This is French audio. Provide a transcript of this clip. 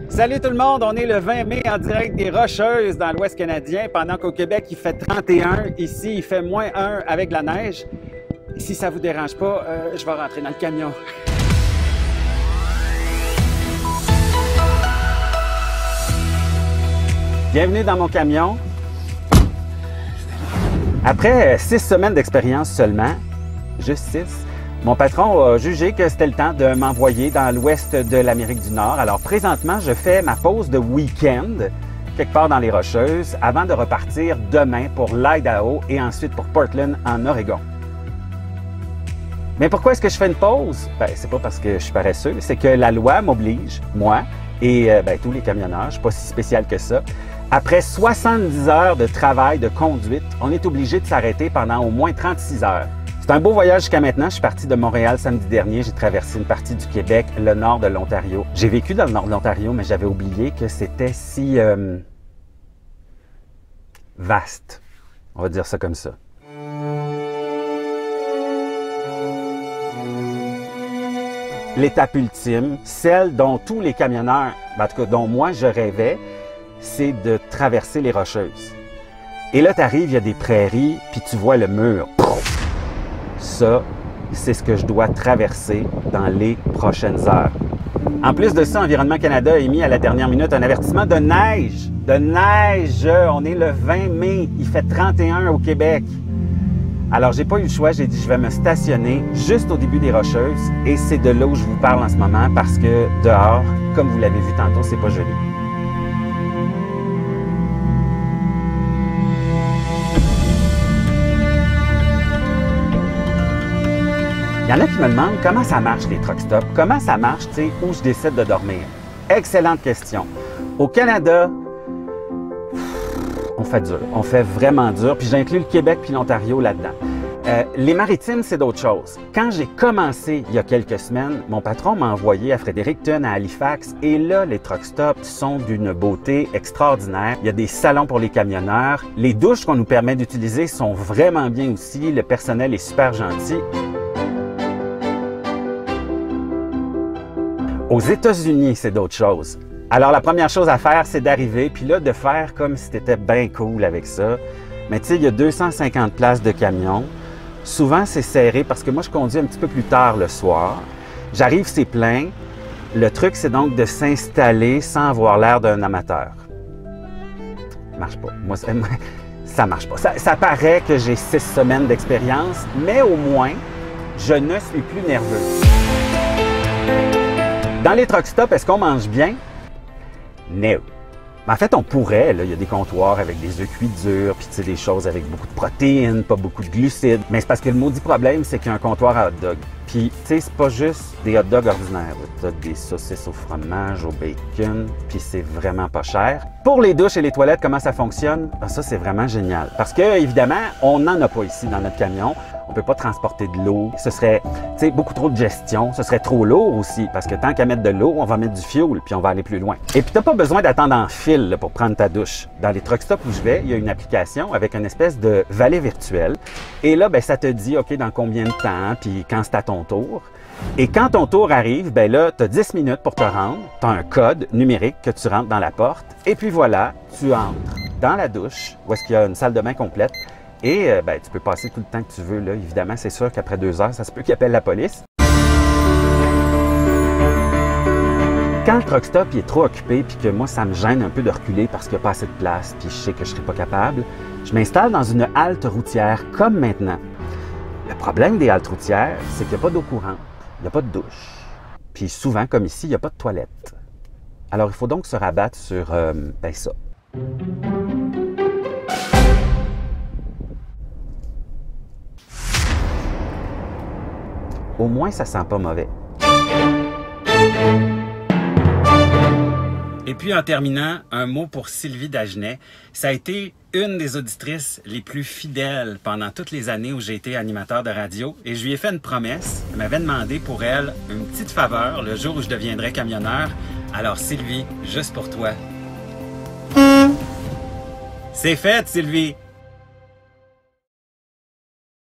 Salut tout le monde, on est le 20 mai en direct des Rocheuses dans l'Ouest canadien, pendant qu'au Québec il fait 31, ici il fait -1 avec la neige. Et si ça vous dérange pas, je vais rentrer dans le camion. Bienvenue dans mon camion. Après 6 semaines d'expérience seulement, juste 6, mon patron a jugé que c'était le temps de m'envoyer dans l'ouest de l'Amérique du Nord. Alors présentement, je fais ma pause de week-end quelque part dans les Rocheuses avant de repartir demain pour l'Idaho et ensuite pour Portland en Oregon. Mais pourquoi est-ce que je fais une pause? Ben, c'est pas parce que je suis paresseux, c'est que la loi m'oblige, moi et tous les camionneurs, je suis pas si spécial que ça. Après 70 heures de travail de conduite, on est obligé de s'arrêter pendant au moins 36 heures. C'est un beau voyage jusqu'à maintenant. Je suis parti de Montréal samedi dernier. J'ai traversé une partie du Québec, le nord de l'Ontario. J'ai vécu dans le nord de l'Ontario, mais j'avais oublié que c'était si vaste. On va dire ça comme ça. L'étape ultime, celle dont tous les camionneurs, en tout cas dont moi je rêvais, c'est de traverser les Rocheuses. Et là, tu arrives, il y a des prairies, puis tu vois le mur. Ça, c'est ce que je dois traverser dans les prochaines heures. En plus de ça, Environnement Canada a émis à la dernière minute un avertissement de neige. De neige! On est le 20 mai, il fait 31 au Québec. Alors, j'ai pas eu le choix, j'ai dit je vais me stationner juste au début des Rocheuses et c'est de là où je vous parle en ce moment parce que dehors, comme vous l'avez vu tantôt, c'est pas joli. Il y en a qui me demandent comment ça marche les truck stops, comment ça marche, tu sais, où je décide de dormir. Excellente question. Au Canada, on fait dur, on fait vraiment dur, puis j'inclus le Québec puis l'Ontario là-dedans. Les maritimes, c'est d'autres choses. Quand j'ai commencé il y a quelques semaines, mon patron m'a envoyé à Fredericton, à Halifax, et là, les truck stops sont d'une beauté extraordinaire. Il y a des salons pour les camionneurs. Les douches qu'on nous permet d'utiliser sont vraiment bien aussi. Le personnel est super gentil. Aux États-Unis, c'est d'autres choses. Alors, la première chose à faire, c'est d'arriver, puis là, de faire comme si t'étais bien cool avec ça. Mais tu sais, il y a 250 places de camion. Souvent, c'est serré parce que moi, je conduis un petit peu plus tard le soir. J'arrive, c'est plein. Le truc, c'est donc de s'installer sans avoir l'air d'un amateur. Ça marche pas. Moi, ça marche pas. Ça paraît que j'ai 6 semaines d'expérience, mais au moins, je ne suis plus nerveux. Dans les truck stops, est-ce qu'on mange bien? No. En fait, on pourrait. Là, il y a des comptoirs avec des œufs cuits durs, puis tu sais, des choses avec beaucoup de protéines, pas beaucoup de glucides. Mais c'est parce que le maudit problème, c'est qu'il y a un comptoir à hot dog. Puis, tu sais, c'est pas juste des hot dogs ordinaires. Tu as des saucisses au fromage, au bacon, puis c'est vraiment pas cher. Pour les douches et les toilettes, comment ça fonctionne? Ben, ça, c'est vraiment génial. Parce que, évidemment, on n'en a pas ici dans notre camion. On peut pas transporter de l'eau. Ce serait, tu sais, beaucoup trop de gestion. Ce serait trop lourd aussi, parce que tant qu'à mettre de l'eau, on va mettre du fuel, puis on va aller plus loin. Et puis, t'as pas besoin d'attendre en file là, pour prendre ta douche. Dans les truck stops où je vais, il y a une application avec une espèce de valet virtuel. Et là, ben, ça te dit, OK, dans combien de temps, puis quand c'est à ton tour. Et quand ton tour arrive, ben là, tu as 10 minutes pour te rendre. Tu as un code numérique que tu rentres dans la porte. Et puis voilà, tu entres dans la douche, où est-ce qu'il y a une salle de bain complète. Et ben, tu peux passer tout le temps que tu veux. Là. Évidemment, c'est sûr qu'après 2 heures, ça se peut qu'ils appellent la police. Quand le truck stop il est trop occupé puis que moi, ça me gêne un peu de reculer parce qu'il n'y a pas assez de place puis je sais que je ne serai pas capable, je m'installe dans une halte routière comme maintenant. Le problème des haltes routières, c'est qu'il n'y a pas d'eau courante, il n'y a pas de douche. Puis souvent, comme ici, il n'y a pas de toilette. Alors, il faut donc se rabattre sur ben ça. Au moins, ça sent pas mauvais. Et puis, en terminant, un mot pour Sylvie Dagenet. Ça a été une des auditrices les plus fidèles pendant toutes les années où j'ai été animateur de radio. Et je lui ai fait une promesse. Elle m'avait demandé pour elle une petite faveur le jour où je deviendrais camionneur. Alors, Sylvie, juste pour toi. C'est fait, Sylvie!